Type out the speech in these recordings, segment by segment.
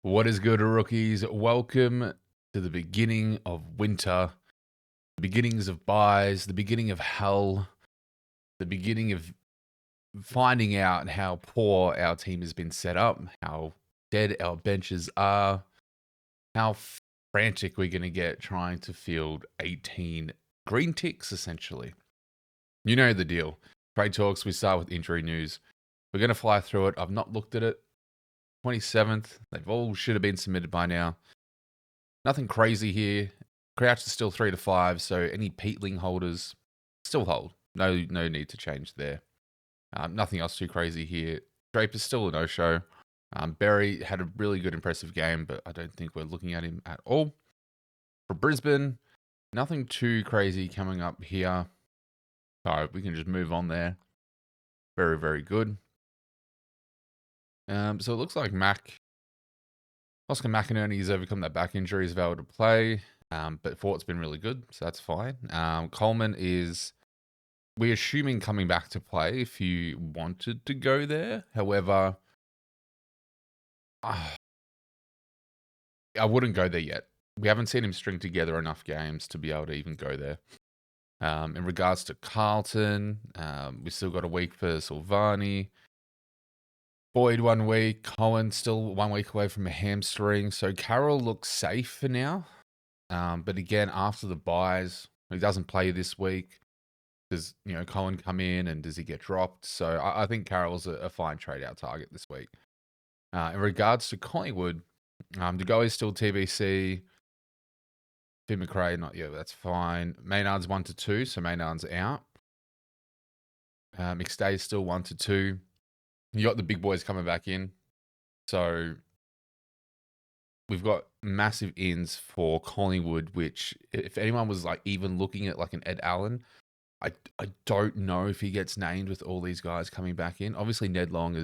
What is good, rookies? Welcome to the beginning of winter, the beginnings of buys, the beginning of hell, the beginning of finding out how poor our team has been set up, how dead our benches are, how frantic we're going to get trying to field 18 green ticks, essentially. You know the deal. Trade talks, we start with injury news. We're going to fly through it. I've not looked at it. 27th. They've all should have been submitted by now. Nothing crazy here. Crouch is still 3 to 5, so any Peatling holders still hold. No need to change there. Nothing else too crazy here. Draper's still a no-show. Berry had a really good, impressive game, but I don't think we're looking at him at all. For Brisbane, nothing too crazy coming up here. So we can just move on there. Very, very good. So it looks like Oscar McInerney has overcome that back injury, is available to play. But Fort's been really good, so that's fine. Coleman is, we're assuming, coming back to play if you wanted to go there. However, I wouldn't go there yet. We haven't seen him string together enough games to be able to even go there. In regards to Carlton, we still got a week for Silvani. Boyd 1 week, Cohen still 1 week away from a hamstring. So Carroll looks safe for now. But again, after the buys, he doesn't play this week. Does Cohen come in and does he get dropped? So I think Carroll's a fine trade out target this week. In regards to Collingwood, DeGoey is still TBC. Finn McRae, not yet, that's fine. Maynard's 1 to 2, so Maynard's out. McStay's still 1 to 2. You got the big boys coming back in. So we've got massive ins for Collingwood, which if anyone was like even looking at like an Ed Allen, I don't know if he gets named with all these guys coming back in. Obviously, Ned Long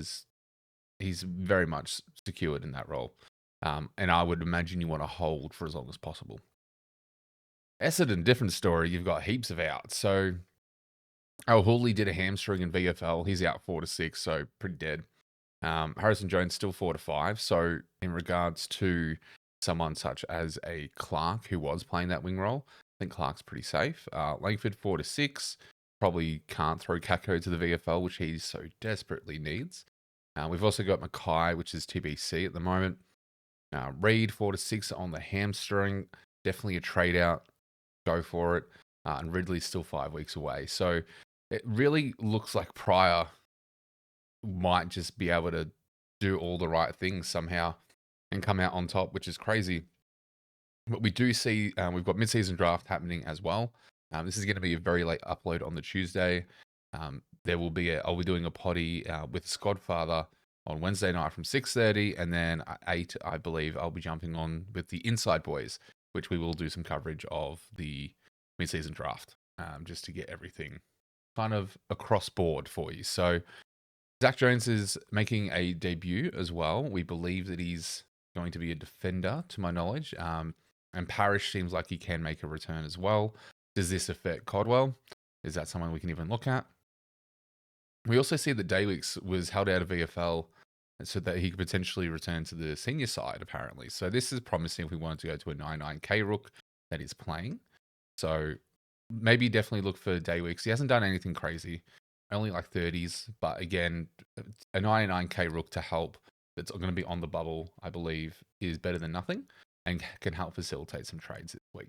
he's very much secured in that role. And I would imagine you want to hold for as long as possible. Essendon, different story. You've got heaps of outs. So Hooley did a hamstring in VFL. He's out 4 to 6, so pretty dead. Harrison Jones still 4 to 5. So in regards to someone such as a Clark who was playing that wing role, I think Clark's pretty safe. Langford 4 to 6. Probably can't throw Kako to the VFL, which he so desperately needs. We've also got Mackay, which is TBC at the moment. Reed 4 to 6 on the hamstring. Definitely a trade out. Go for it. And Ridley's still 5 weeks away. So it really looks like Pryor might just be able to do all the right things somehow and come out on top, which is crazy. But we do see we've got mid-season draft happening as well. This is going to be a very late upload on the Tuesday. There will be I'll be doing a potty with Squadfather on Wednesday night from 6:30, and then at 8, I believe, I'll be jumping on with the Inside Boys, which we will do some coverage of the mid-season draft, just to get everything kind of across board for you. So Zach Jones is making a debut as well. We believe that he's going to be a defender, to my knowledge. And Parrish seems like he can make a return as well. Does this affect Codwell? Is that someone we can even look at? We also see that Daywicks was held out of VFL so that he could potentially return to the senior side, apparently. So this is promising if we wanted to go to a 99k rook that is playing. So maybe definitely look for Daywicks. He hasn't done anything crazy. Only like 30s. But again, a 99k rook to help that's going to be on the bubble, I believe, is better than nothing and can help facilitate some trades this week.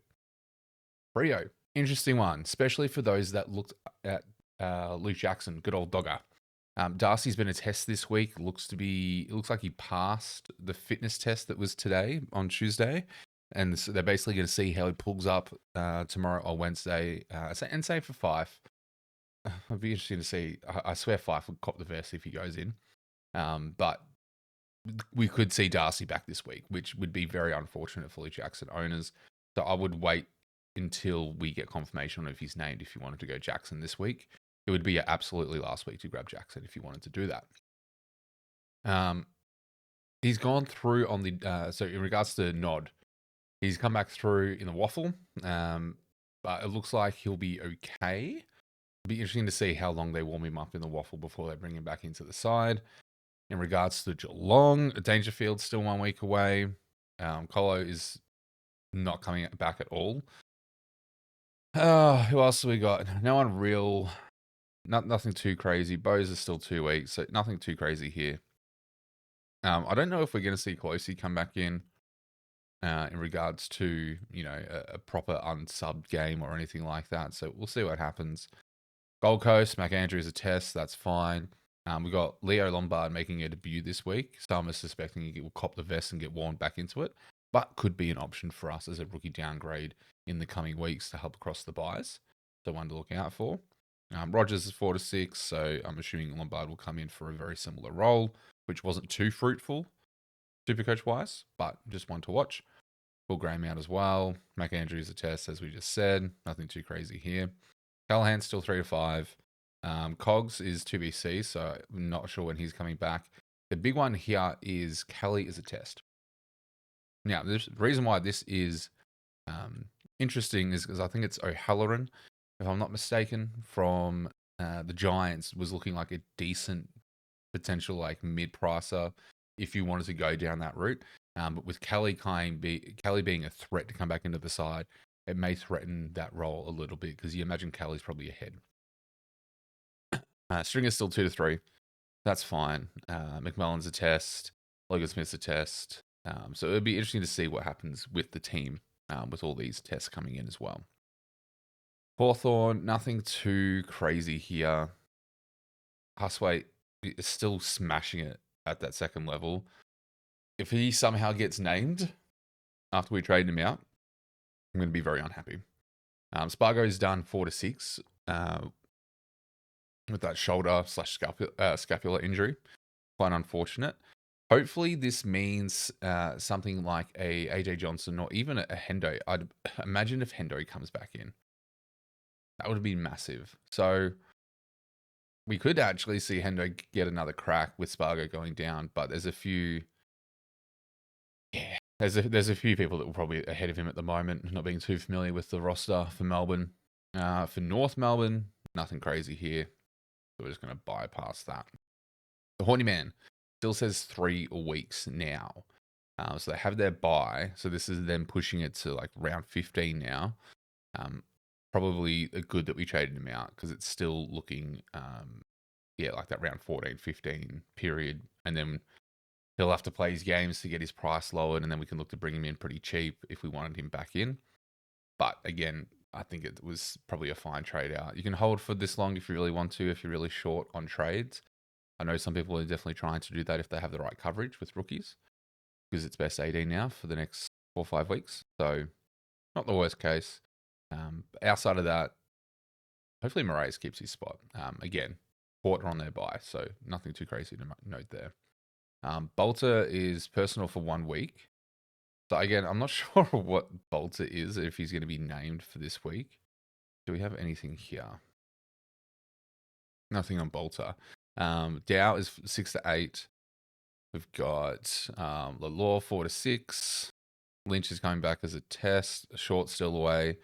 Brio, interesting one, especially for those that looked at Luke Jackson, good old dogger. Darcy's been a test this week. It looks like he passed the fitness test that was today on Tuesday. And so they're basically going to see how he pulls up tomorrow or Wednesday and say for 5. It'd be interesting to see. I swear 5 would cop the vest if he goes in. But we could see Darcy back this week, which would be very unfortunate for Luke Jackson owners. So I would wait until we get confirmation on if he's named if you wanted to go Jackson this week. It would be absolutely last week to grab Jackson if you wanted to do that. He's gone through on the so in regards to Nod, he's come back through in the waffle, but it looks like he'll be okay. It'll be interesting to see how long they warm him up in the waffle before they bring him back into the side. In regards to Geelong, Dangerfield's still 1 week away. Colo is not coming back at all. Who else have we got? No one real. Nothing too crazy. Bose is still 2 weeks, so nothing too crazy here. I don't know if we're going to see Closey come back in regards to, a proper unsubbed game or anything like that. So we'll see what happens. Gold Coast, McAndrew is a test. That's fine. We've got Leo Lombard making a debut this week. Some are suspecting he will cop the vest and get worn back into it, but could be an option for us as a rookie downgrade in the coming weeks to help across the buys. So one to look out for. Rogers is 4 to 6, so I'm assuming Lombard will come in for a very similar role, which wasn't too fruitful, Supercoach wise, but just one to watch. Will Graham out as well. McAndrew is a test, as we just said. Nothing too crazy here. Callahan's still 3 to 5. Cogs is 2BC, so I'm not sure when he's coming back. The big one here is Kelly is a test. Now, the reason why this is interesting is because I think it's O'Halloran, if I'm not mistaken, from the Giants, was looking like a decent potential like mid-pricer if you wanted to go down that route. But with Kelly being a threat to come back into the side, it may threaten that role a little bit because you imagine Kelly's probably ahead. Stringer's still 2 to 3. That's fine. McMullen's a test. Logan Smith's a test. So it'll be interesting to see what happens with the team with all these tests coming in as well. Hawthorn, nothing too crazy here. Huswaite is still smashing it at that second level. If he somehow gets named after we trade him out, I'm going to be very unhappy. Spargo's done 4 to 6 with that shoulder/scapula injury. Quite unfortunate. Hopefully this means something like a AJ Johnson or even a Hendo. I'd imagine if Hendo comes back in. That would be massive. So we could actually see Hendo get another crack with Spargo going down, but there's a few people that will probably be ahead of him at the moment, not being too familiar with the roster for Melbourne. For North Melbourne, nothing crazy here. So we're just going to bypass that. The Horny Man still says 3 weeks now. So they have their bye. So this is them pushing it to like round 15 now. Probably good that we traded him out because it's still looking, like that round 14, 15 period. And then he'll have to play his games to get his price lowered. And then we can look to bring him in pretty cheap if we wanted him back in. But again, I think it was probably a fine trade out. You can hold for this long if you really want to, if you're really short on trades. I know some people are definitely trying to do that if they have the right coverage with rookies, because it's best 18 now for the next 4 or 5 weeks. So not the worst case. Outside of that, hopefully Moraes keeps his spot. Again, Porter on their bye, so nothing too crazy to note there. Bolter is personal for 1 week. So again, I'm not sure what Bolter is, if he's going to be named for this week. Do we have anything here? Nothing on Bolter. Dow is 6 to 8. We've got Lalaw 4 to 6. Lynch is coming back as a test. Short still away.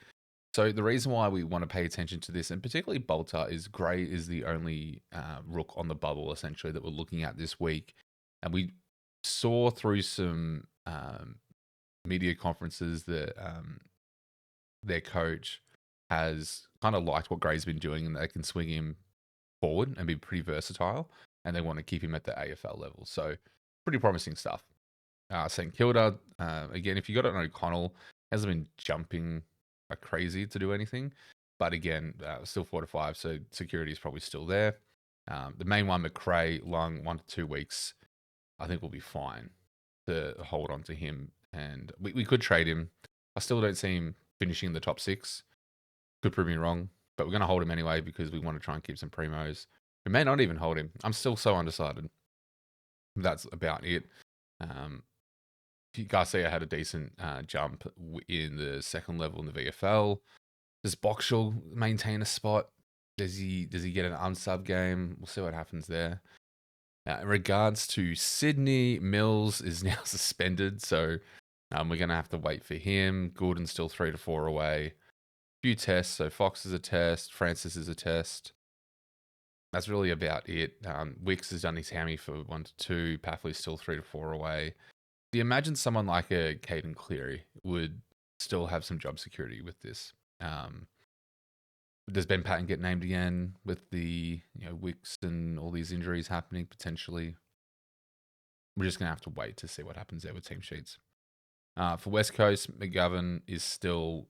So the reason why we want to pay attention to this, and particularly Bolter, is Gray is the only rook on the bubble, essentially, that we're looking at this week. And we saw through some media conferences that their coach has kind of liked what Gray's been doing, and they can swing him forward and be pretty versatile, and they want to keep him at the AFL level. So pretty promising stuff. St Kilda, again, if you got it on O'Connell, hasn't been jumping like crazy to do anything, but again, still 4 to 5, so security is probably still there. The main one, McRae, Lung, 1 to 2 weeks, I think will be fine to hold on to him, and we could trade him. I still don't see him finishing in the top 6. Could prove me wrong, but we're going to hold him anyway because we want to try and keep some primos. We may not even hold him. I'm still so undecided. That's about it. Garcia had a decent jump in the second level in the VFL. Does Boxall maintain a spot? Does he get an unsub game? We'll see what happens there. In regards to Sydney, Mills is now suspended, so we're going to have to wait for him. Gordon's still 3 to 4 away. Few tests, so Fox is a test, Francis is a test. That's really about it. Wicks has done his hammy for 1 to 2. Paffley's still 3 to 4 away. Do you imagine someone like a Caden Cleary would still have some job security with this? Does Ben Patton get named again with the Wicks and all these injuries happening potentially? We're just going to have to wait to see what happens there with team sheets. For West Coast, McGovern is still,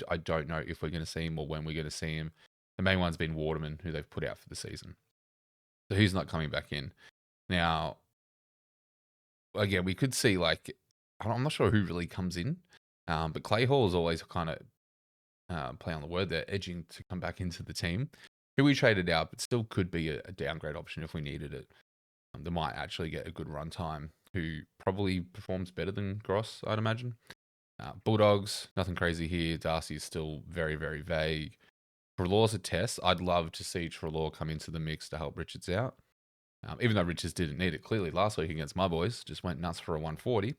I don't know if we're going to see him or when we're going to see him. The main one's been Waterman, who they've put out for the season. So he's not coming back in. Now, again, we could see, like, I'm not sure who really comes in, but Clay Hall is always kind of, play on the word there, edging to come back into the team. Who we traded out, but still could be a downgrade option if we needed it. They might actually get a good run time, who probably performs better than Gross, I'd imagine. Bulldogs, nothing crazy here. Darcy is still very, very vague. Treloar's a test. I'd love to see Treloar come into the mix to help Richards out. Even though Richards didn't need it clearly last week against my boys, just went nuts for a 140.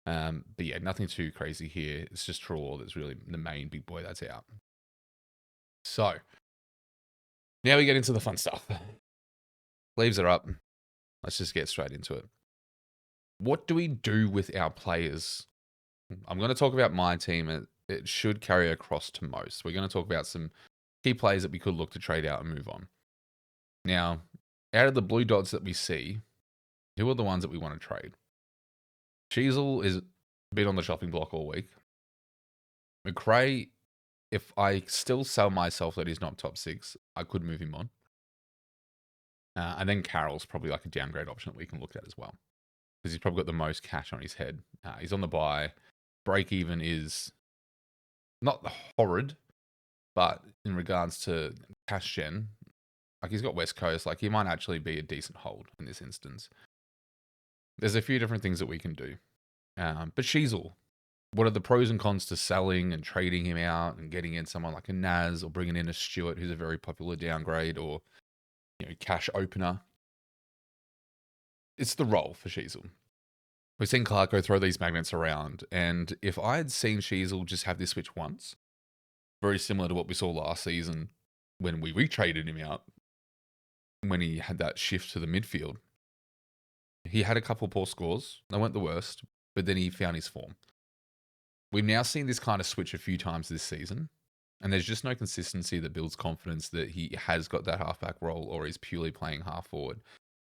But yeah, nothing too crazy here. It's just Treloar that's really the main big boy that's out. So, now we get into the fun stuff. Sleeves are up. Let's just get straight into it. What do we do with our players? I'm going to talk about my team. It should carry across to most. We're going to talk about some key players that we could look to trade out and move on. Now, out of the blue dots that we see, who are the ones that we want to trade? Sheasel is been on the shopping block all week. McRae, if I still sell myself that he's not top 6, I could move him on. And then Carroll's probably like a downgrade option that we can look at as well, because he's probably got the most cash on his head. He's on the buy. Break even is not horrid, but in regards to cash gen, like he's got West Coast, like he might actually be a decent hold in this instance. There's a few different things that we can do. But Sheasel, what are the pros and cons to selling and trading him out and getting in someone like a Naz or bringing in a Stewart, who's a very popular downgrade, or cash opener? It's the role for Sheasel. We've seen Clarko throw these magnets around, and if I had seen Sheasel just have this switch once, very similar to what we saw last season when we retraded him out, when he had that shift to the midfield, he had a couple poor scores. They weren't the worst, but then he found his form. We've now seen this kind of switch a few times this season, and there's just no consistency that builds confidence that he has got that halfback role or is purely playing half forward.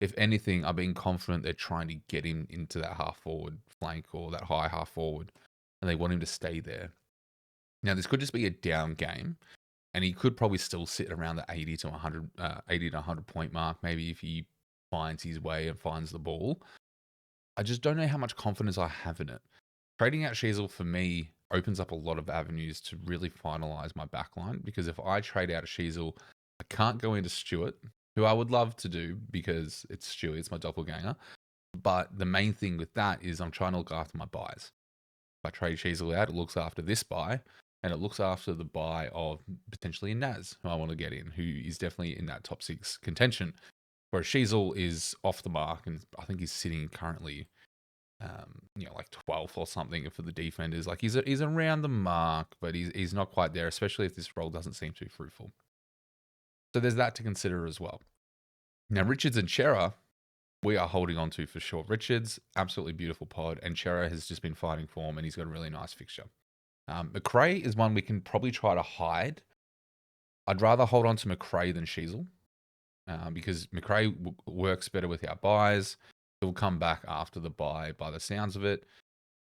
If anything, I'm being confident they're trying to get him into that half forward flank or that high half forward, and they want him to stay there. Now, this could just be a down game, and he could probably still sit around the 80 to 100 point mark, maybe if he finds his way and finds the ball. I just don't know how much confidence I have in it. Trading out Sheasel for me opens up a lot of avenues to really finalize my backline, because if I trade out a Sheasel, I can't go into Stewart, who I would love to do because it's Stewie, it's my doppelganger. But the main thing with that is I'm trying to look after my buys. If I trade Sheasel out, it looks after this buy, and it looks after the buy of potentially a Naz, who I want to get in, who is definitely in that top 6 contention. Whereas Sheasel is off the mark, and I think he's sitting currently, like 12th or something for the defenders. Like he's around the mark, but he's not quite there, especially if this role doesn't seem too fruitful. So there's that to consider as well. Now, Richards and Chera, we are holding on to for sure. Richards, absolutely beautiful pod, and Chera has just been fighting form, and he's got a really nice fixture. McRae is one we can probably try to hide. I'd rather hold on to McRae than Sheasel, because McRae works better with our buys. He'll come back after the buy by the sounds of it.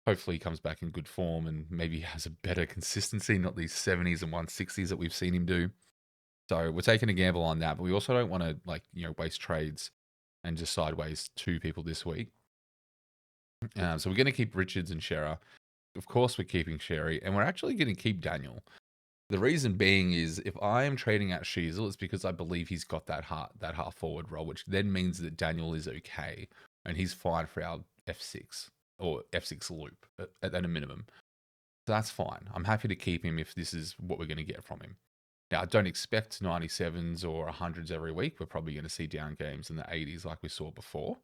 Hopefully he comes back in good form and maybe has a better consistency, not these 70s and 160s that we've seen him do. So we're taking a gamble on that, but we also don't want to waste trades and just sideways 2 people this week. So we're going to keep Richards and Shearer. Of course, we're keeping Sherry, and we're actually going to keep Daniel. The reason being is if I am trading out Sheasel, it's because I believe he's got that half forward role, which then means that Daniel is okay and he's fine for our F6 or F6 loop at a minimum. So that's fine. I'm happy to keep him if this is what we're going to get from him. Now, I don't expect 97s or 100s every week. We're probably going to see down games in the 80s like we saw before.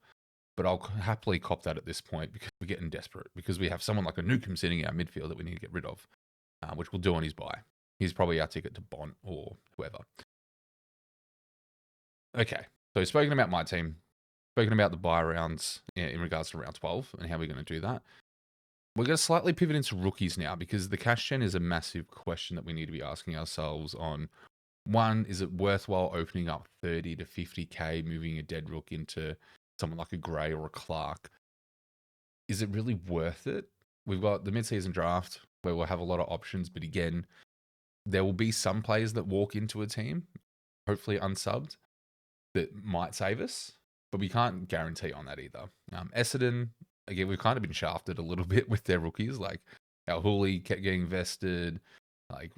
But I'll happily cop that at this point because we're getting desperate. Because we have someone like a Newcomb sitting in our midfield that we need to get rid of, which we'll do on his buy. He's probably our ticket to Bont or whoever. Okay. So we've spoken about my team, spoken about the buy rounds in regards to round 12 and how we're going to do that. We're going to slightly pivot into rookies now because the cash gen is a massive question that we need to be asking ourselves on. One, is it worthwhile opening up 30 to 50K, moving a dead rook into someone like a Gray or a Clark? Is it really worth it? We've got the mid-season draft where we'll have a lot of options, but again, there will be some players that walk into a team, hopefully unsubbed, that might save us, but we can't guarantee on that either. Essendon, again, we've kind of been shafted a little bit with their rookies. Like our Hooley kept getting vested. Like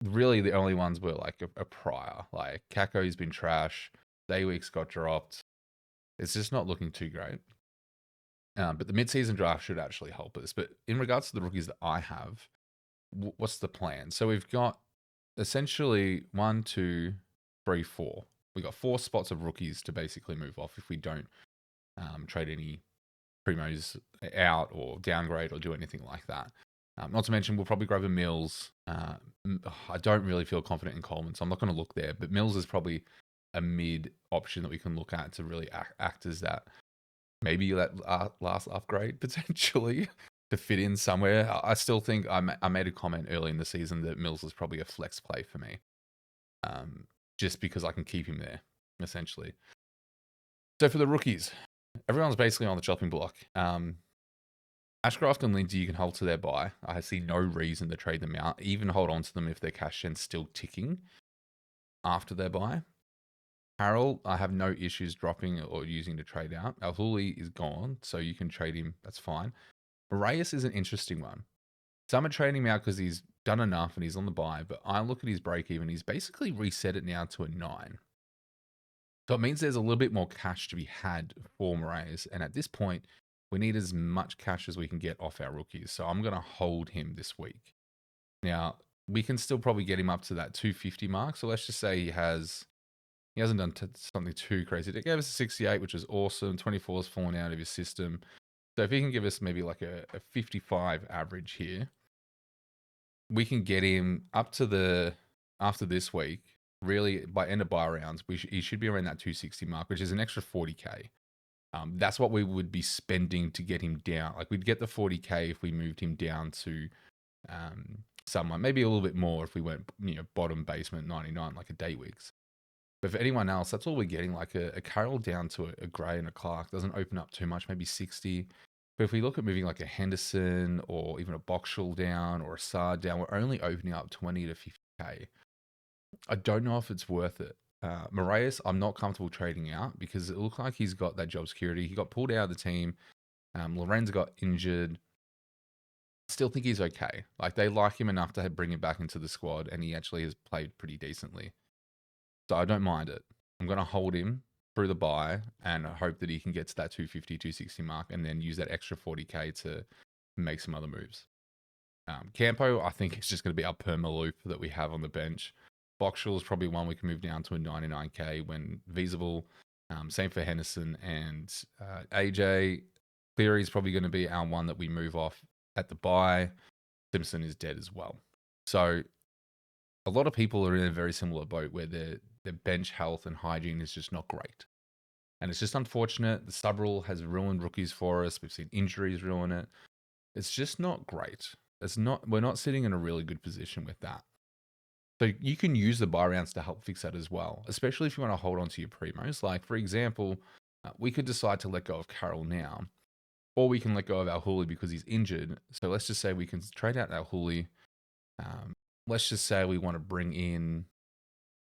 really the only ones were like a prior. Like Kako's been trash. Dayweeks got dropped. It's just not looking too great. But the mid-season draft should actually help us. But in regards to the rookies that I have, what's the plan? So we've got essentially 1, 2, 3, 4. We got 4 spots of rookies to basically move off if we don't trade any primos out or downgrade or do anything like that. Not to mention, we'll probably grab a Mills. I don't really feel confident in Coleman, so I'm not going to look there. But Mills is probably a mid option that we can look at to really act as that. Maybe that last upgrade potentially to fit in somewhere. I still think I made a comment early in the season that Mills is probably a flex play for me. Just because I can keep him there, essentially. So for the rookies, everyone's basically on the chopping block. Ashcroft and Lindsay, you can hold to their buy. I see no reason to trade them out. Even hold on to them if their cash gen's still ticking after their buy. Harold, I have no issues dropping or using to trade out. Al-Huli is gone, so you can trade him. That's fine. Reyes is an interesting one. Some are trading him out because he's done enough and he's on the buy, but I look at his break even. He's basically reset it now to a 9. So it means there's a little bit more cash to be had for Moraes. And at this point, we need as much cash as we can get off our rookies. So I'm going to hold him this week. Now, we can still probably get him up to that 250 mark. So let's just say he hasn't done something too crazy. It gave us a 68, which is awesome. 24 has fallen out of his system. So if he can give us maybe like a 55 average here, we can get him up to after this week, really by end of buy rounds, he should be around that 260 mark, which is an extra 40K. That's what we would be spending to get him down. Like we'd get the 40K if we moved him down to someone, maybe a little bit more if we went, bottom basement 99, like a Dayweeks. But for anyone else, that's all we're getting. Like a Carroll down to a Gray and a Clark doesn't open up too much, maybe 60. But if we look at moving like a Henderson or even a Boxall down or a Sard down, we're only opening up 20 to 50K. I don't know if it's worth it. Moraes, I'm not comfortable trading out because it looks like he's got that job security. He got pulled out of the team. Lorenz got injured. Still think he's okay. Like they like him enough to bring him back into the squad, and he actually has played pretty decently. So I don't mind it. I'm going to hold him through the buy and hope that he can get to that 250, 260 mark and then use that extra 40K to make some other moves. Campo, I think it's just going to be our perma loop that we have on the bench. Boxall is probably one we can move down to a 99K when feasible. Same for Henderson and AJ. Cleary is probably going to be our one that we move off at the buy. Simpson is dead as well. So a lot of people are in a very similar boat where their bench health and hygiene is just not great. And it's just unfortunate. The sub rule has ruined rookies for us. We've seen injuries ruin it. It's just not great. We're not sitting in a really good position with that. So you can use the buy rounds to help fix that as well, especially if you want to hold on to your primos. Like, for example, we could decide to let go of Carroll now, or we can let go of Al-Huli because he's injured. So let's just say we can trade out Al-Huli. Let's just say we want to bring in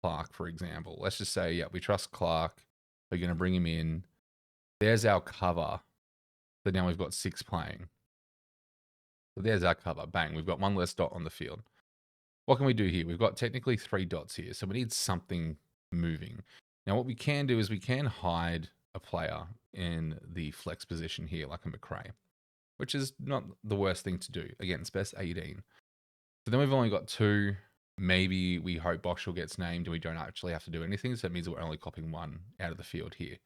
Clark, for example. Let's just say, we trust Clark. We're going to bring him in. There's our cover. So now we've got 6 playing. So there's our cover. Bang. We've got 1 less dot on the field. What can we do here? We've got technically 3 dots here. So we need something moving. Now what we can do is we can hide a player in the flex position here, like a McRae, which is not the worst thing to do. Again, it's best 18. So then we've only got 2. Maybe we hope Boxall gets named and we don't actually have to do anything. So that means we're only copying 1 out of the field here,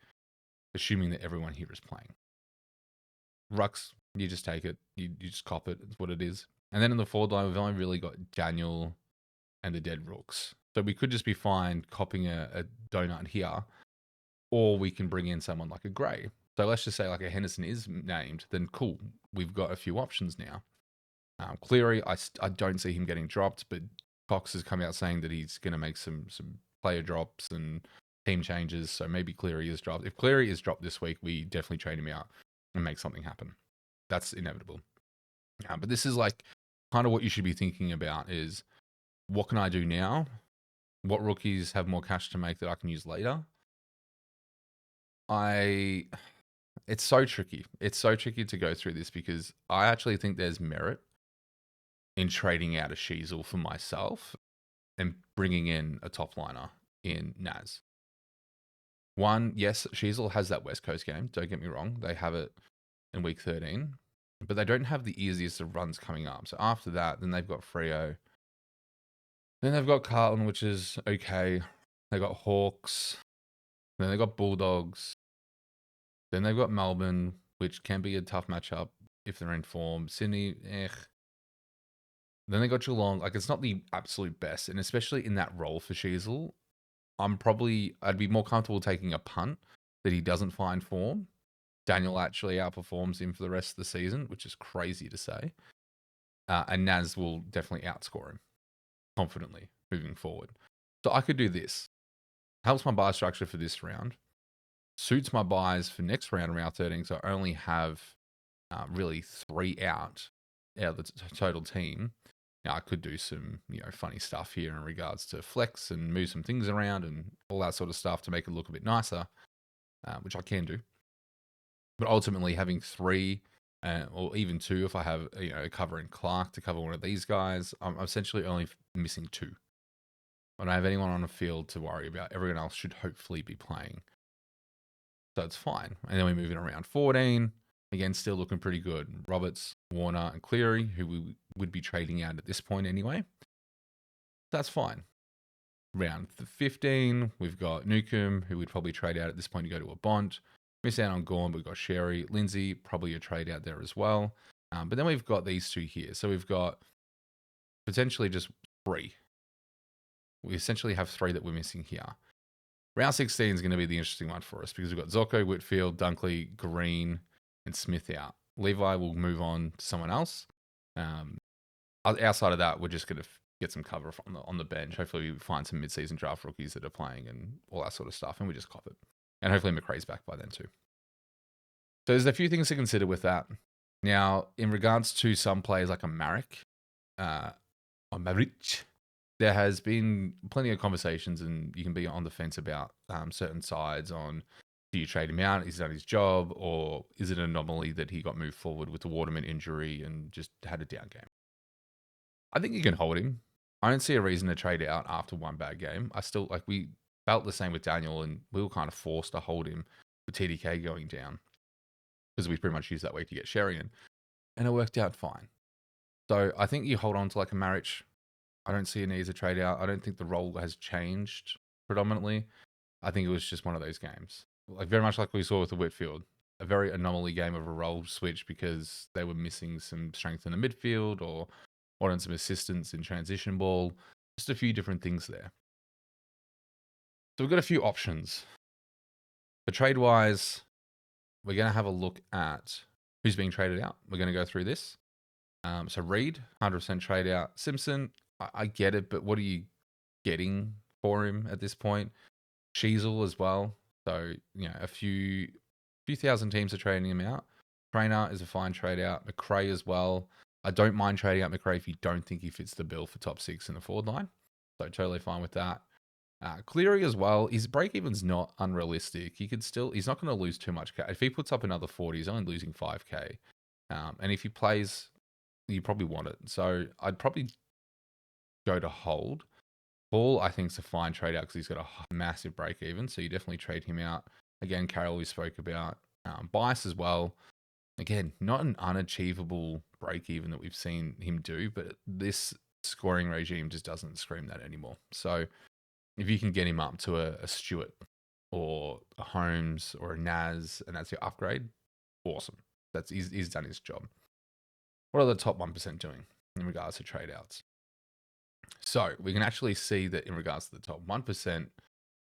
assuming that everyone here is playing. Rucks, you just take it. You just cop it. It's what it is. And then in the forward line, we've only really got Daniel and the dead rooks. So we could just be fine copying a donut here or we can bring in someone like a Gray. So let's just say like a Henderson is named, then cool. We've got a few options now. Cleary, I don't see him getting dropped, but Cox has come out saying that he's going to make some player drops and team changes. So maybe Cleary is dropped. If Cleary is dropped this week, we definitely trade him out and make something happen. That's inevitable. But this is like kind of what you should be thinking about is what can I do now? What rookies have more cash to make that I can use later? It's so tricky. It's so tricky to go through this because I actually think there's merit in trading out a Sheasel for myself and bringing in a top liner in Naz. One, yes, Sheasel has that West Coast game. Don't get me wrong. They have it in week 13, but they don't have the easiest of runs coming up. So after that, then they've got Freo. Then they've got Carlton, which is okay. They've got Hawks. Then they've got Bulldogs. Then they've got Melbourne, which can be a tough matchup if they're in form. Sydney, Then they got Geelong. Like, it's not the absolute best. And especially in that role for Sheasel, I'd be more comfortable taking a punt that he doesn't find form. Daniel actually outperforms him for the rest of the season, which is crazy to say. And Naz will definitely outscore him confidently moving forward. So I could do this. Helps my buy structure for this round. Suits my buys for next round, round 13. So I only have really 3 out of the total team. Now I could do some, funny stuff here in regards to flex and move some things around and all that sort of stuff to make it look a bit nicer, which I can do. But ultimately, having 3 or even 2, if I have a cover in Clark to cover one of these guys, I'm essentially only missing 2. I don't have anyone on the field to worry about. Everyone else should hopefully be playing. So it's fine. And then we move in around 14. Again, still looking pretty good. Roberts, Warner, and Cleary, who we would be trading out at this point anyway. That's fine. Round 15, we've got Newcomb, who we'd probably trade out at this point to go to a Bond. Miss out on Gorn, but we've got Sherry. Lindsay, probably a trade out there as well. But then we've got these 2 here. So we've got potentially just 3. We essentially have 3 that we're missing here. Round 16 is going to be the interesting one for us because we've got Zocco, Whitfield, Dunkley, Green, and Smith out. Levi will move on to someone else. Outside of that, we're just going to get some cover on the bench. Hopefully we find some mid-season draft rookies that are playing and all that sort of stuff, and we just cop it. And hopefully McRae's back by then too. So there's a few things to consider with that. Now, in regards to some players like a Marek, there has been plenty of conversations, and you can be on the fence about certain sides on, do you trade him out? He's done his job, or is it an anomaly that he got moved forward with the Waterman injury and just had a down game? I think you can hold him. I don't see a reason to trade out after one bad game. We felt the same with Daniel, and we were kind of forced to hold him with TDK going down because we pretty much used that week to get Sherry in, and it worked out fine. So I think you hold on to like a Marich. I don't see a need to trade out. I don't think the role has changed predominantly. I think it was just one of those games. Like very much like we saw with the Whitfield. A very anomaly game of a role switch because they were missing some strength in the midfield or wanted some assistance in transition ball. Just a few different things there. So we've got a few options. For trade-wise, we're going to have a look at who's being traded out. We're going to go through this. So Reed, 100% trade out. Simpson, I get it, but what are you getting for him at this point? Sheasel as well. So, a few thousand teams are trading him out. Trainer is a fine trade out. McRae as well. I don't mind trading out McRae if you don't think he fits the bill for top 6 in the forward line. So totally fine with that. Cleary as well. His break-even's not unrealistic. He's not going to lose too much. If he puts up another 40, he's only losing 5k. And if he plays, you probably want it. So I'd probably go to hold. Paul, I think, is a fine trade out because he's got a massive break even. So you definitely trade him out. Again, Carroll, we spoke about. Bias as well. Again, not an unachievable break even that we've seen him do, but this scoring regime just doesn't scream that anymore. So if you can get him up to a Stewart or a Holmes or a Naz, and that's your upgrade, awesome. He's done his job. What are the top 1% doing in regards to trade outs? So we can actually see that in regards to the top 1%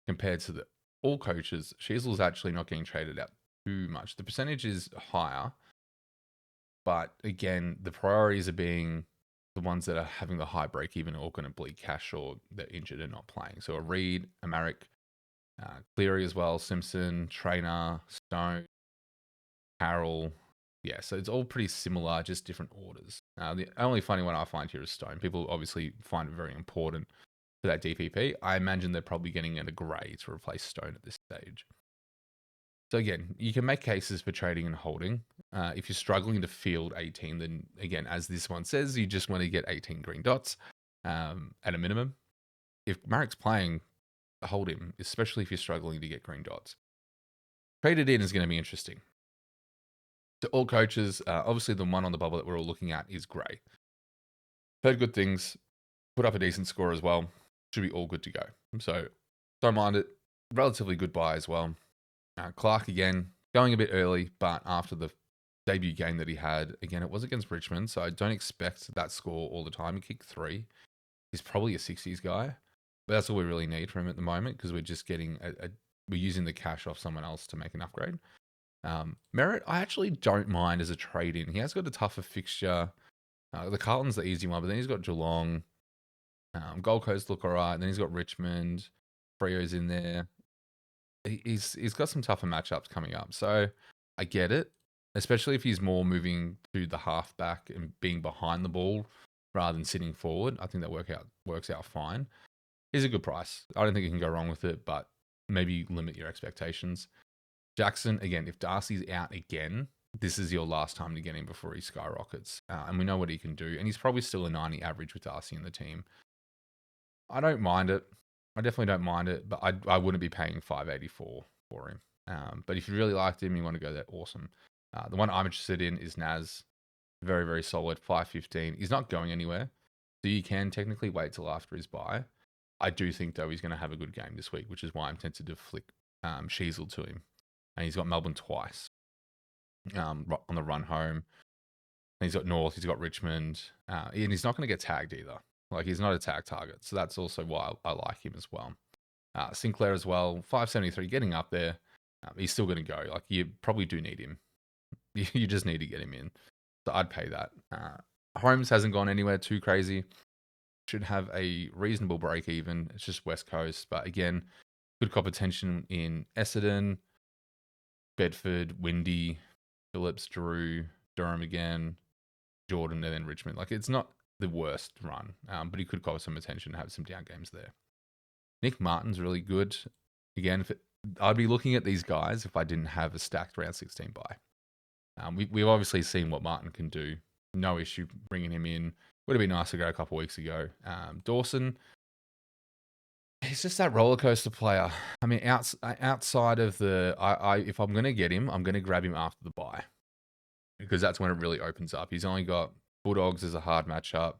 compared to the all coaches, Sheasel's actually not getting traded out too much. The percentage is higher, but again, the priorities are being the ones that are having the high break even or going to bleed cash or they're injured and not playing. So a Reed, a Marek, Cleary as well, Simpson, Trainer, Stone, Carroll. Yeah, so it's all pretty similar, just different orders. The only funny one I find here is Stone. People obviously find it very important for that DPP. I imagine they're probably getting at a grey to replace Stone at this stage. So again, you can make cases for trading and holding. If you're struggling to field 18, then again, as this one says, you just want to get 18 green dots at a minimum. If Marek's playing, hold him, especially if you're struggling to get green dots. Traded in is going to be interesting. To all coaches, obviously the one on the bubble that we're all looking at is Gray. Heard good things, put up a decent score as well. Should be all good to go. So don't mind it. Relatively good buy as well. Clark again, going a bit early, but after the debut game that he had, again, it was against Richmond, so I don't expect that score all the time. He kicked 3. He's probably a 60s guy, but that's all we really need from him at the moment because we're just getting we're using the cash off someone else to make an upgrade. Merritt, I actually don't mind as a trade-in. He has got a tougher fixture. The Carlton's the easy one, but then he's got Geelong. Gold Coast look all right. Then he's got Richmond. Freo's in there. He's got some tougher matchups coming up. So I get it, especially if he's more moving to the halfback and being behind the ball rather than sitting forward. I think that works out fine. He's a good price. I don't think you can go wrong with it, but maybe limit your expectations. Jackson, again, if Darcy's out again, this is your last time to get him before he skyrockets. And we know what he can do. And he's probably still a 90 average with Darcy in the team. I don't mind it. I definitely don't mind it, but I wouldn't be paying $584 for him. But if you really liked him, you want to go there, awesome. The one I'm interested in is Naz. Very, very solid, 515. He's not going anywhere. So you can technically wait till after his bye. I do think, though, he's going to have a good game this week, which is why I'm tempted to flick Sheasel to him. And he's got Melbourne twice on the run home. And he's got North, he's got Richmond. And he's not going to get tagged either. Like, he's not a tag target. So that's also why I like him as well. Sinclair as well, 573, getting up there. He's still going to go. Like, you probably do need him. You just need to get him in. So I'd pay that. Holmes hasn't gone anywhere too crazy. Should have a reasonable break even. It's just West Coast. But again, good competition in Essendon, Bedford, Windy, Phillips, Drew, Durham again, Jordan, and then Richmond. Like, it's not the worst run, but he could cause some attention and have some down games there. Nick Martin's really good. Again, I'd be looking at these guys if I didn't have a stacked round 16 bye. We've obviously seen what Martin can do. No issue bringing him in. Would have been nice to go a couple of weeks ago. Dawson, he's just that roller coaster player. I mean, outside of the, if I'm going to get him, I'm going to grab him after the bye because that's when it really opens up. He's only got Bulldogs as a hard matchup.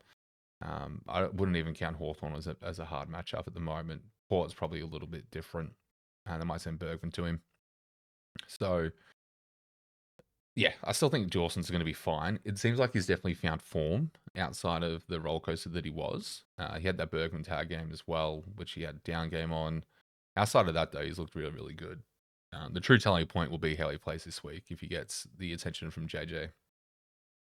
I wouldn't even count Hawthorn as a hard matchup at the moment. Port's probably a little bit different. They might send Bergman to him. So, yeah, I still think Dawson's going to be fine. It seems like he's definitely found form outside of the roller coaster that he was. He had that Bergman tag game as well, which he had down game on. Outside of that, though, he's looked really, really good. The true telling point will be how he plays this week if he gets the attention from JJ.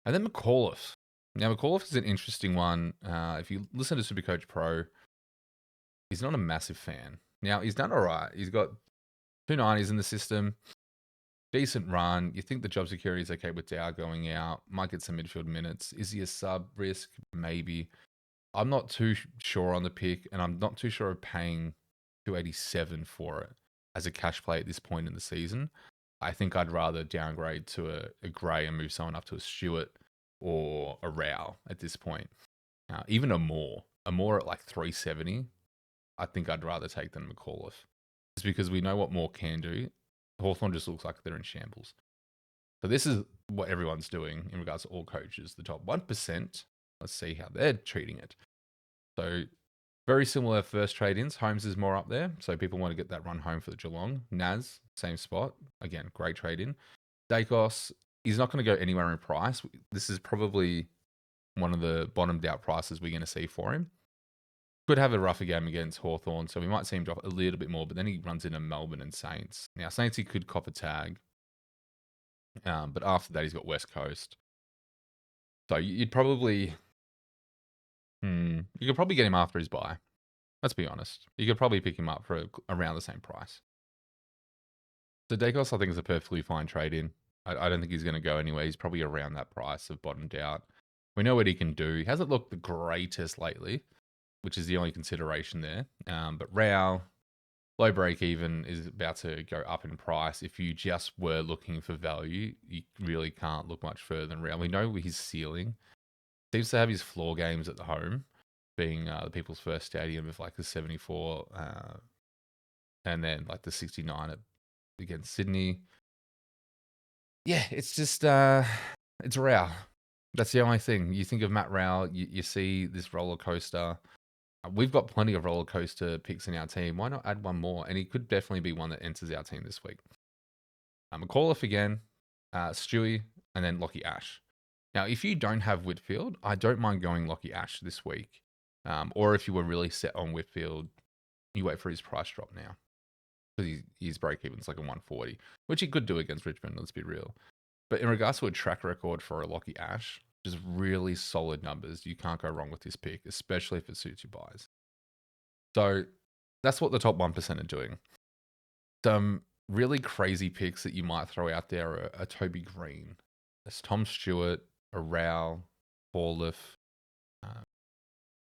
And then McAuliffe. Now, McAuliffe is an interesting one. If you listen to Supercoach Pro, he's not a massive fan. Now, he's done all right. He's got 290s in the system. Decent run. You think the job security is okay with Dow going out. Might get some midfield minutes. Is he a sub risk? Maybe. I'm not too sure on the pick, and I'm not too sure of paying 287 for it as a cash play at this point in the season. I think I'd rather downgrade to a Gray and move someone up to a Stewart or a Rao at this point. Even a Moore at like 370, I think I'd rather take than McAuliffe. Just because we know what Moore can do. Hawthorn just looks like they're in shambles. So this is what everyone's doing in regards to all coaches. The top 1%, let's see how they're treating it. So very similar first trade-ins. Holmes is more up there. So people want to get that run home for the Geelong. Naz, same spot. Again, great trade-in. Dacos, he's not going to go anywhere in price. This is probably one of the bottomed out prices we're going to see for him. Could have a rougher game against Hawthorn, so we might see him drop a little bit more, but then he runs into Melbourne and Saints. Now, Saints, he could cop a tag, but after that, he's got West Coast. So you'd probably... you could probably get him after his bye. Let's be honest. You could probably pick him up for around the same price. So Dacos, I think, is a perfectly fine trade-in. I don't think he's going to go anywhere. He's probably around that price, have bottomed out. We know what he can do. He hasn't looked the greatest lately, which is the only consideration there. But Rao, low break even, is about to go up in price. If you just were looking for value, you really can't look much further than Rao. We know his ceiling. Seems to have his floor games at the home, being the People's First Stadium with like the 74 and then like the 69 against Sydney. Yeah, it's just, it's Rao. That's the only thing. You think of Matt Rao, you see this roller coaster. We've got plenty of roller coaster picks in our team. Why not add one more? And he could definitely be one that enters our team this week. McAuliffe again, Stewie, and then Lockie Ash. Now, if you don't have Whitfield, I don't mind going Lockie Ash this week. Or if you were really set on Whitfield, you wait for his price drop now. Because his break-even's like a 140, which he could do against Richmond, let's be real. But in regards to a track record for a Lockie Ash, just really solid numbers. You can't go wrong with this pick, especially if it suits your buys. So that's what the top 1% are doing. Some really crazy picks that you might throw out there are Toby Green. There's Tom Stewart, a Rao, Borliff.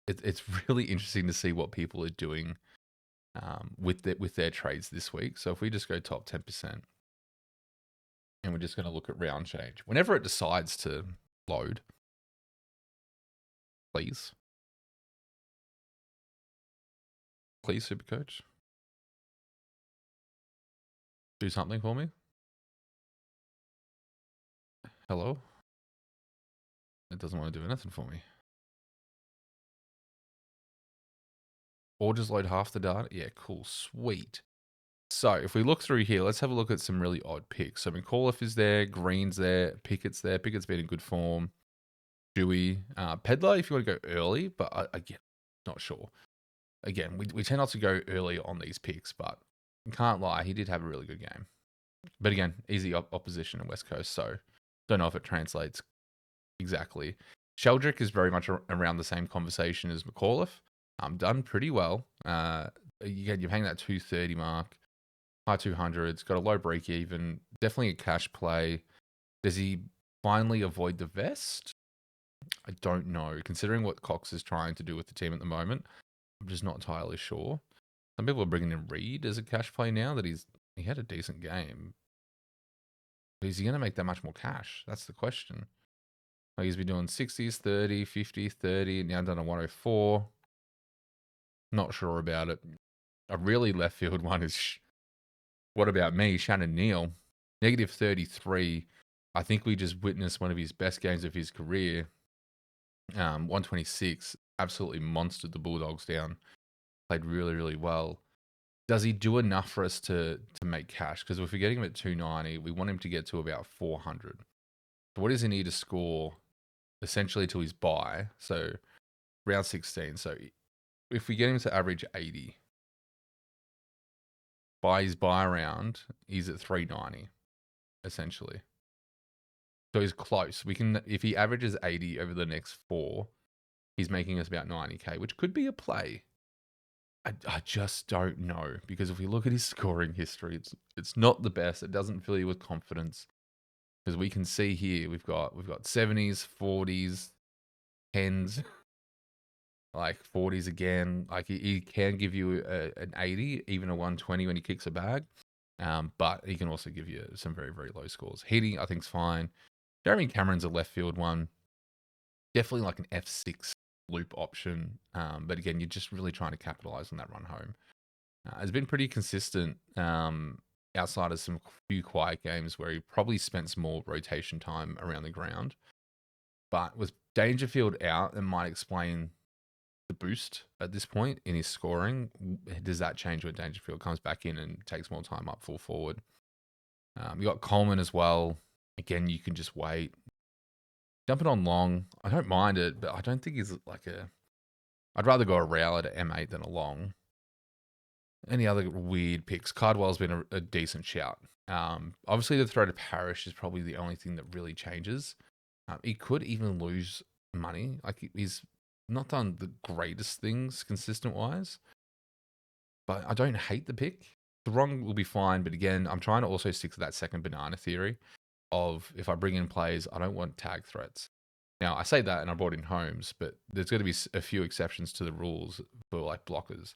It's really interesting to see what people are doing with their trades this week. So if we just go top 10%, and we're just going to look at round change. Whenever it decides to load, please. Please, Supercoach. Do something for me. Hello? It doesn't want to do anything for me. Or just load half the data. Yeah, cool. Sweet. So if we look through here, let's have a look at some really odd picks. So McAuliffe is there, Green's there, Pickett's there. Pickett's been in good form. Dewey, Pedlar, if you want to go early, but again, not sure. Again, we tend not to go early on these picks, but can't lie, he did have a really good game. But again, easy opposition in West Coast, so don't know if it translates exactly. Sheldrick is very much around the same conversation as McAuliffe. Done pretty well. You're paying that 230 mark. High 200s, got a low break even, definitely a cash play. Does he finally avoid the vest? I don't know. Considering what Cox is trying to do with the team at the moment, I'm just not entirely sure. Some people are bringing in Reed as a cash play now that he had a decent game. But is he going to make that much more cash? That's the question. Like he's been doing 60s, 30, 50, 30, now done a 104. Not sure about it. A really left field one is... What about me, Shannon Neal? Negative 33. I think we just witnessed one of his best games of his career. 126. Absolutely monstered the Bulldogs down. Played really, really well. Does he do enough for us to make cash? Because if we're getting him at 290, we want him to get to about 400. So what does he need to score essentially to his buy? So round 16. So if we get him to average 80, by his buy round, he's at 390, essentially. So he's close. We can, if he averages 80 over the next 4, he's making us about 90k, which could be a play. I just don't know, because if we look at his scoring history, it's not the best. It doesn't fill you with confidence, because we can see here we've got 70s, 40s, 10s, like 40s again. Like he can give you an 80, even a 120 when he kicks a bag. But he can also give you some very, very low scores. Heating, I think, is fine. Jeremy Cameron's a left field one. Definitely like an F6 loop option. But again, you're just really trying to capitalize on that run home. It's been pretty consistent outside of some few quiet games where he probably spent some more rotation time around the ground. But with Dangerfield out, it might explain the boost at this point in his scoring. Does that change when Dangerfield comes back in and takes more time up full forward? You got Coleman as well. Again, you can just wait. Jumping on long, I don't mind it, but I don't think he's like I'd rather go a Rowell at M8 than a Long. Any other weird picks? Cardwell's been a decent shout. Obviously, the throw to Parrish is probably the only thing that really changes. He could even lose money. Like, he's not done the greatest things consistent wise, but I don't hate the pick. The wrong will be fine, but again, I'm trying to also stick to that second banana theory of if I bring in players, I don't want tag threats. Now, I say that and I brought in Holmes, but there's going to be a few exceptions to the rules for like blockers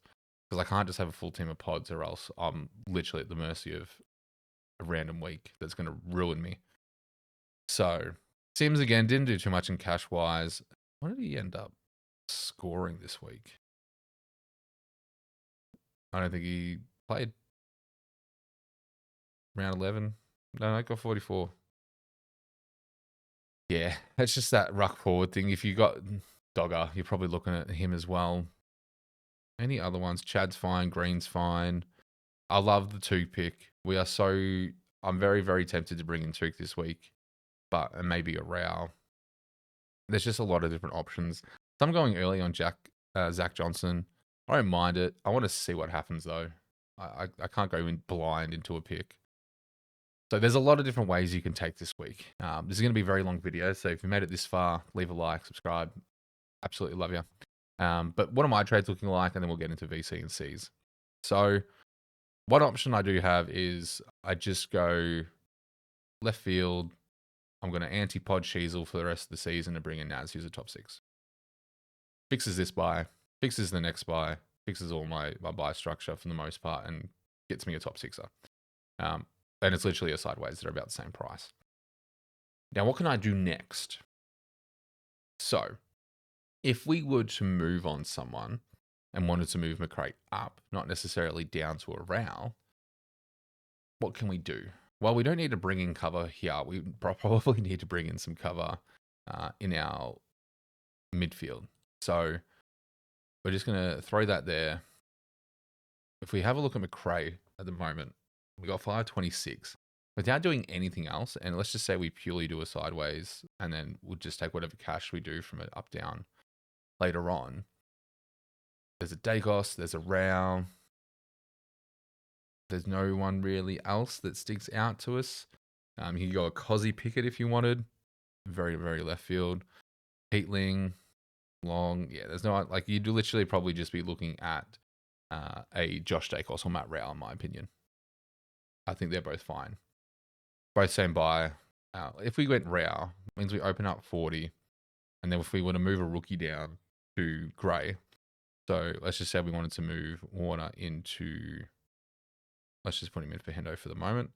because I can't just have a full team of pods or else I'm literally at the mercy of a random week that's going to ruin me. So, Sims again didn't do too much in cash wise. What did he end up scoring this week? I don't think he played round 11. No, I got 44. Yeah, it's just that ruck forward thing. If you got Dogger, you're probably looking at him as well. Any other ones? Chad's fine. Green's fine. I love the Took pick. I'm very, very tempted to bring in Took this week, but maybe a Row. There's just a lot of different options. So I'm going early on Zach Johnson. I don't mind it. I want to see what happens though. I can't go in blind into a pick. So there's a lot of different ways you can take this week. This is going to be a very long video, so if you made it this far, leave a like, subscribe. Absolutely love you. But what are my trades looking like? And then we'll get into VC and Cs. So one option I do have is I just go left field. I'm going to anti-pod Sheasel for the rest of the season to bring in Naz, who's a top 6. Fixes this buy, fixes the next buy, fixes all my buy structure for the most part, and gets me a top 6er. And it's literally a sideways. They're about the same price. Now, what can I do next? So, if we were to move on someone and wanted to move McRae up, not necessarily down to a Row, what can we do? Well, we don't need to bring in cover here. We probably need to bring in some cover in our midfield. So, we're just going to throw that there. If we have a look at McRae at the moment, we got 526 without doing anything else. And let's just say we purely do a sideways and then we'll just take whatever cash we do from it up down later on. There's a Dacos, there's a Row. There's no one really else that sticks out to us. You can go a Cozzy Pickett if you wanted. Very, very left field. Heatling, Long. Yeah, there's no, like, you'd literally probably just be looking at a Josh Dacos or Matt Row, in my opinion. I think they're both fine. Both same buy. If we went Row, means we open up 40. And then if we were to move a rookie down to Gray, so let's just say we wanted to move Warner into, let's just put him in for Hendo for the moment.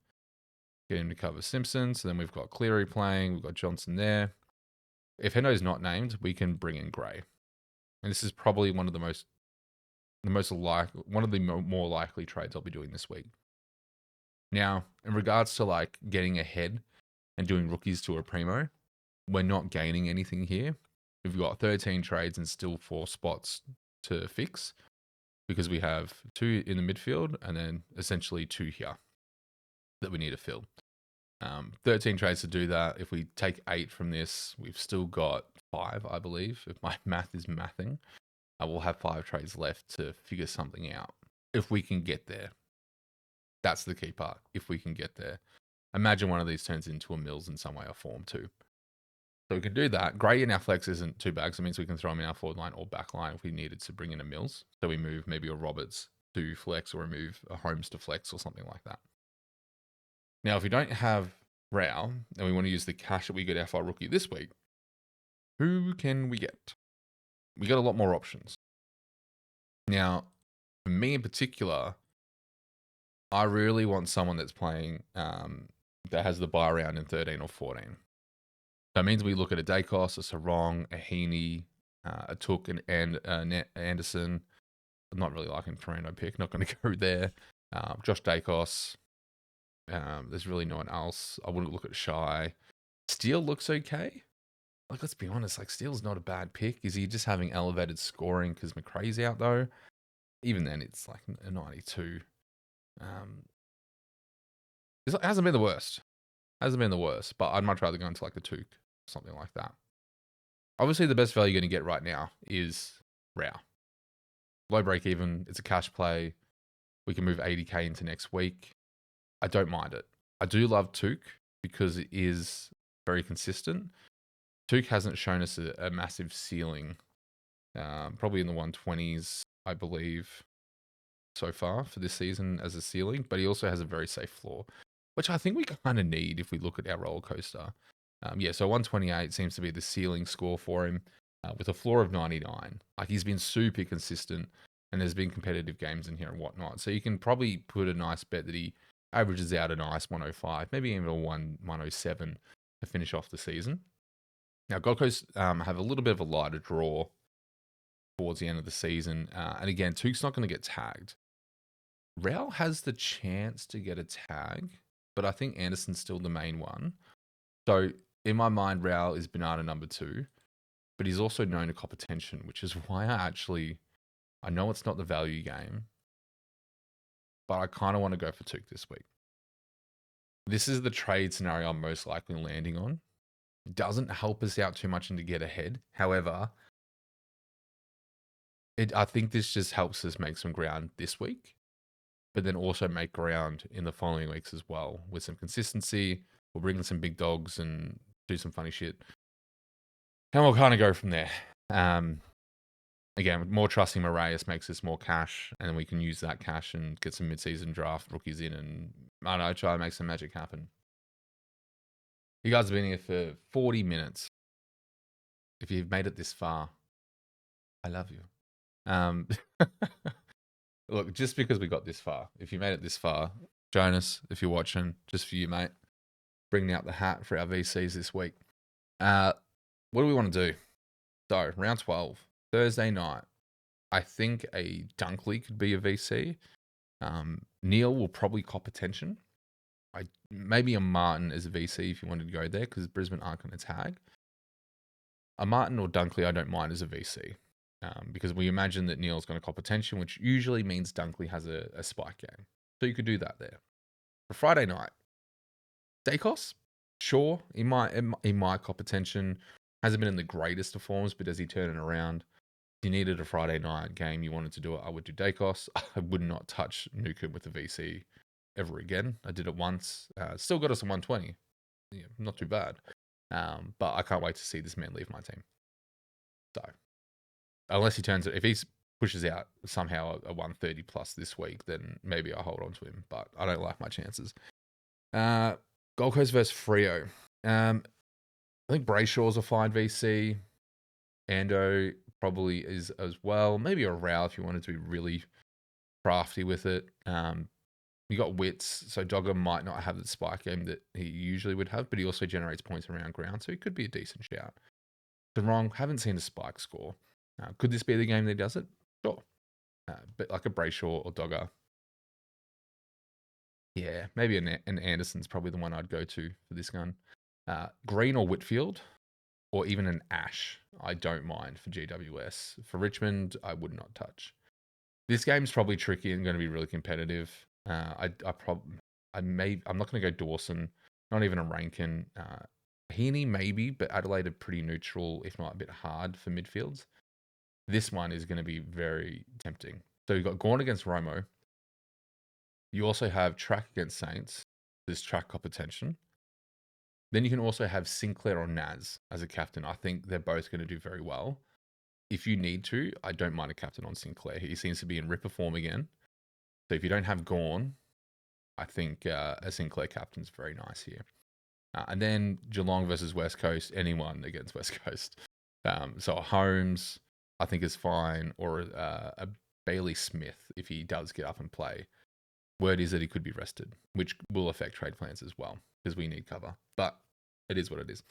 Get him to cover Simpson. So then we've got Cleary playing. We've got Johnson there. If Hendo's not named, we can bring in Gray. And this is probably one of the more likely trades I'll be doing this week. Now, in regards to like getting ahead and doing rookies to a primo, we're not gaining anything here. We've got 13 trades and still 4 spots to fix because we have 2 in the midfield and then essentially 2 here that we need to fill. 13 trades to do that. If we take 8 from this, we've still got 5, I believe. If my math is mathing, I will have 5 trades left to figure something out. If we can get there. That's the key part. If we can get there. Imagine one of these turns into a Mills in some way or form too. So we can do that. Gray in our flex isn't too bad. So it means we can throw him in our forward line or back line if we needed to bring in a Mills. So we move maybe a Roberts to flex or move a Holmes to flex or something like that. Now, if we don't have Row and we want to use the cash that we get our rookie this week, who can we get? We got a lot more options. Now, for me in particular, I really want someone that's playing that has the buy around in 13 or 14. That means we look at a Dacos, a Sarong, a Heaney, a Took, and Anderson. I'm not really liking Torino pick. Not going to go there. Josh Dacos. There's really no one else. I wouldn't look at Shy. Steele looks okay. Like, let's be honest. Like, Steele's not a bad pick. Is he just having elevated scoring because McRae's out though? Even then, it's like a 92. It hasn't been the worst. But I'd much rather go into like a Took, something like that. Obviously, the best value you're going to get right now is Row. low break even. It's a cash play. We can move 80K into next week. I don't mind it. I do love Took because it is very consistent. Took hasn't shown us a massive ceiling, probably in the 120s, I believe, so far for this season as a ceiling, but he also has a very safe floor, which I think we kind of need if we look at our roller coaster. So 128 seems to be the ceiling score for him, with a floor of 99. Like, he's been super consistent, and there's been competitive games in here and whatnot. So you can probably put a nice bet that he averages out a nice 105, maybe even a 107 to finish off the season. Now, Gold Coast have a little bit of a lighter draw towards the end of the season. And again, Took's not going to get tagged. Rao has the chance to get a tag, but I think Anderson's still the main one. So in my mind, Rao is banana number 2, but he's also known to cop attention, which is why I know it's not the value game, but I kind of want to go for Took this week. This is the trade scenario I'm most likely landing on. It doesn't help us out too much to get ahead. However, I think this just helps us make some ground this week, but then also make ground in the following weeks as well with some consistency. We'll bring in some big dogs and do some funny shit. And we'll kind of go from there. Again, more trusting Moraes makes us more cash, and then we can use that cash and get some mid-season draft rookies in and, I don't know, try to make some magic happen. You guys have been here for 40 minutes. If you've made it this far, I love you. Look, just because we got this far, if you made it this far, Jonas, if you're watching, just for you, mate, bringing out the hat for our VCs this week. What do we want to do? So, round 12, Thursday night. I think a Dunkley could be a VC. Neil will probably cop attention. Maybe a Martin as a VC if you wanted to go there, because Brisbane aren't going to tag. A Martin or Dunkley I don't mind as a VC. Because we imagine that Neil's going to cop attention, which usually means Dunkley has a spike game. So you could do that there. For Friday night, TICKS, sure, he might cop attention. Hasn't been in the greatest of forms, but does he turn it around? If you needed a Friday night game, you wanted to do it, I would do TICKS. I would not touch Nukem with a VC ever again. I did it once. Still got us a 120. Yeah, not too bad. But I can't wait to see this man leave my team. So, unless he turns it, if he pushes out somehow a 130 plus this week, then maybe I hold on to him. But I don't like my chances. Gold Coast versus Freo. I think Brayshaw's a fine VC. Ando probably is as well. Maybe a Rao if you wanted to be really crafty with it. You got Wits, so Dogger might not have the spike game that he usually would have, but he also generates points around ground, so he could be a decent shout. The wrong, haven't seen a spike score. Could this be the game that he does it? Sure. But like a Brayshaw or Dogger. Yeah, maybe an Anderson's probably the one I'd go to for this gun. Green or Whitfield, or even an Ash, I don't mind for GWS. For Richmond, I would not touch. This game's probably tricky and going to be really competitive. I'm not going to go Dawson, not even a Rankin. Heaney maybe, but Adelaide are pretty neutral, if not a bit hard for midfields. This one is going to be very tempting. So you've got Gawn against Romo. You also have Track against Saints. This Track cop attention. Then you can also have Sinclair or Naz as a captain. I think they're both going to do very well. If you need to, I don't mind a captain on Sinclair. He seems to be in ripper form again. So if you don't have Gawn, I think a Sinclair captain's very nice here. And then Geelong versus West Coast, anyone against West Coast. So a Holmes, I think, is fine, or a Bailey Smith if he does get up and play. Word is that he could be rested, which will affect trade plans as well, because we need cover. But it is what it is.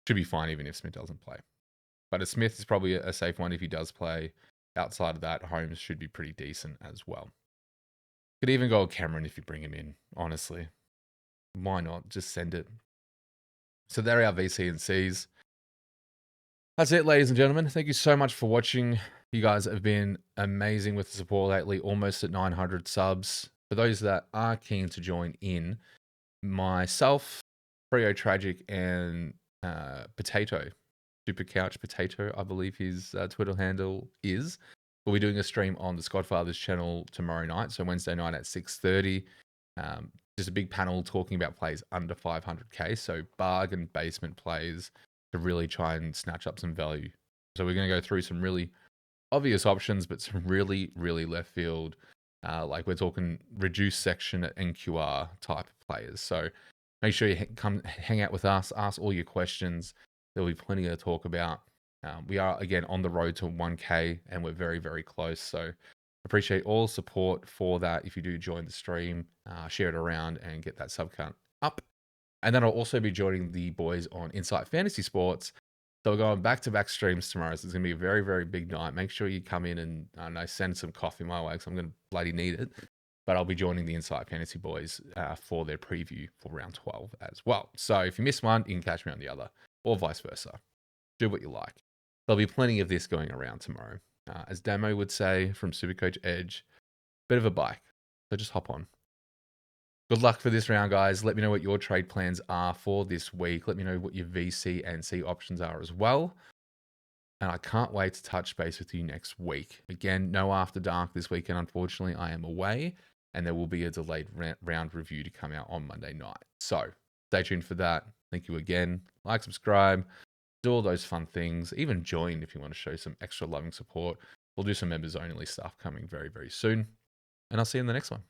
Should be fine even if Smith doesn't play. But a Smith is probably a safe one if he does play. Outside of that, Holmes should be pretty decent as well. Could even go with Cameron if you bring him in, honestly. Why not? Just send it. So there are our VC and Cs. That's it, ladies and gentlemen. Thank you so much for watching. You guys have been amazing with the support lately, almost at 900 subs. For those that are keen to join in, myself, Freo Tragic, and Potato, Super Couch Potato, I believe his Twitter handle is. We'll be doing a stream on the Squadfathers channel tomorrow night, so Wednesday night at 6:30. Just a big panel talking about plays under 500k, so bargain basement plays to really try and snatch up some value. So we're going to go through some really obvious options, but some really, really left field, like we're talking reduced section at NQR type of players. So make sure you come hang out with us, ask all your questions. There'll be plenty to talk about. We are, again, on the road to 1K, and we're very, very close. So appreciate all support for that. If you do join the stream, share it around and get that sub count up. And then I'll also be joining the boys on Insight Fantasy Sports. So we're going back-to-back streams tomorrow. So it's going to be a very, very big night. Make sure you come in and, I don't know, send some coffee my way because I'm going to bloody need it. But I'll be joining the Insight Fantasy boys for their preview for round 12 as well. So if you miss one, you can catch me on the other, or vice versa. Do what you like. There'll be plenty of this going around tomorrow. As Damo would say from Supercoach Edge, bit of a bike. So just hop on. Good luck for this round, guys. Let me know what your trade plans are for this week. Let me know what your VC and C options are as well. And I can't wait to touch base with you next week. Again, no After Dark this weekend. Unfortunately, I am away, and there will be a delayed round review to come out on Monday night. So stay tuned for that. Thank you again. Like, subscribe, do all those fun things. Even join if you want to show some extra loving support. We'll do some members only stuff coming very, very soon. And I'll see you in the next one.